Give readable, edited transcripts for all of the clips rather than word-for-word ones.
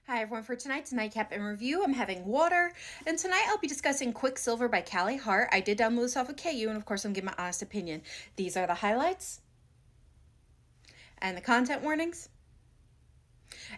Hi everyone, for tonight's Nightcap in review, I'm having water, and tonight I'll be discussing Quicksilver by Callie Hart. I did download this off of KU, and of course I'm giving my honest opinion. These are the highlights and the content warnings.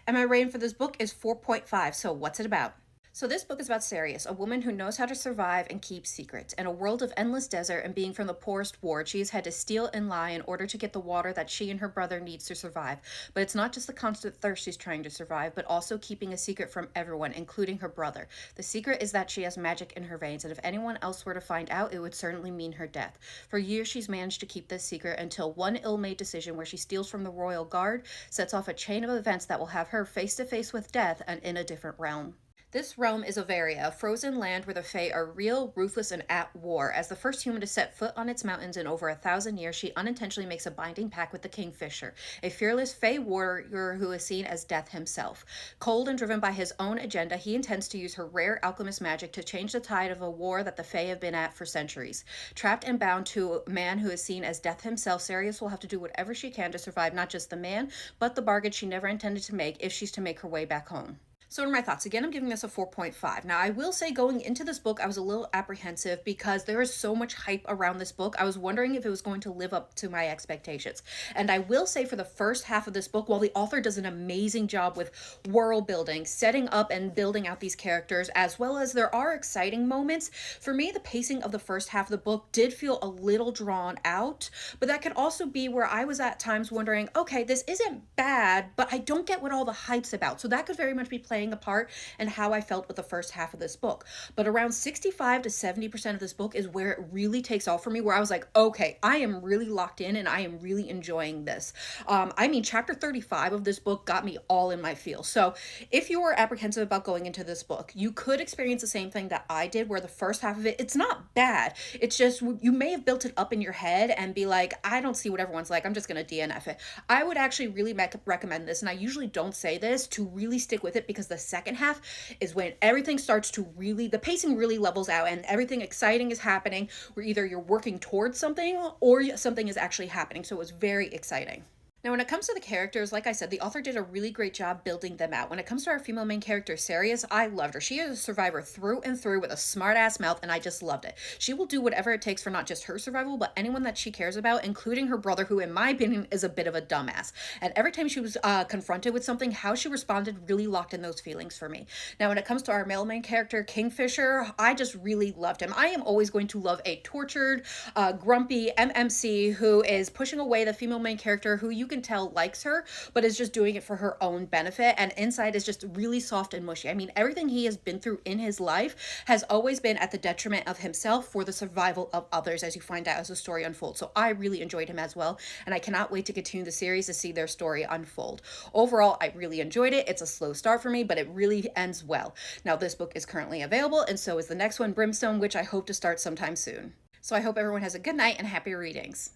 And my rating for this book is 4.5, so what's it about? So this book is about Sirius, a woman who knows how to survive and keep secrets. In a world of endless desert and being from the poorest ward, she has had to steal and lie in order to get the water that she and her brother needs to survive. But it's not just the constant thirst she's trying to survive, but also keeping a secret from everyone, including her brother. The secret is that she has magic in her veins, and if anyone else were to find out, it would certainly mean her death. For years, she's managed to keep this secret until one ill-made decision where she steals from the royal guard sets off a chain of events that will have her face to face with death and in a different realm. This realm is Averia, a frozen land where the Fae are real, ruthless, and at war. As the first human to set foot on its mountains in over 1,000 years, she unintentionally makes a binding pact with the Kingfisher, a fearless Fae warrior who is seen as death himself. Cold and driven by his own agenda, he intends to use her rare alchemist magic to change the tide of a war that the Fae have been at for centuries. Trapped and bound to a man who is seen as death himself, Sirius will have to do whatever she can to survive not just the man, but the bargain she never intended to make if she's to make her way back home. So what are my thoughts? Again, I'm giving this a 4.5. Now, I will say going into this book, I was a little apprehensive because there is so much hype around this book. I was wondering if it was going to live up to my expectations. And I will say for the first half of this book, while the author does an amazing job with world building, setting up and building out these characters, as well as there are exciting moments, for me, the pacing of the first half of the book did feel a little drawn out. But that could also be where I was at times wondering, okay, this isn't bad, but I don't get what all the hype's about. So that could very much be playing a part in how I felt with the first half of this book. But around 65 to 70% of this book is where it really takes off for me, where I was like, okay, I am really locked in and I am really enjoying this. Chapter 35 of this book got me all in my feels. So if you were apprehensive about going into this book, you could experience the same thing that I did, where the first half of it, it's not bad. It's just, you may have built it up in your head and be like, I don't see what everyone's like, I'm just going to DNF it. I would actually really recommend this, and I usually don't say this, to really stick with it, because the second half is when everything starts to really, the pacing really levels out and everything exciting is happening, where either you're working towards something or something is actually happening. So it was very exciting. Now, when it comes to the characters, like I said, the author did a really great job building them out. When it comes to our female main character, Sirius, I loved her. She is a survivor through and through with a smart-ass mouth, and I just loved it. She will do whatever it takes for not just her survival, but anyone that she cares about, including her brother, who, in my opinion, is a bit of a dumbass. And every time she was confronted with something, how she responded really locked in those feelings for me. Now, when it comes to our male main character, Kingfisher, I just really loved him. I am always going to love a tortured, grumpy MMC who is pushing away the female main character who you can tell likes her, but is just doing it for her own benefit, and inside is just really soft and mushy. I mean, everything he has been through in his life has always been at the detriment of himself for the survival of others, as you find out as the story unfolds. So I really enjoyed him as well, and I cannot wait to continue the series to see their story unfold. Overall, I really enjoyed it. It's a slow start for me, but it really ends well. Now, this book is currently available, and so is the next one, Brimstone, which I hope to start sometime soon. So I hope everyone has a good night and happy readings.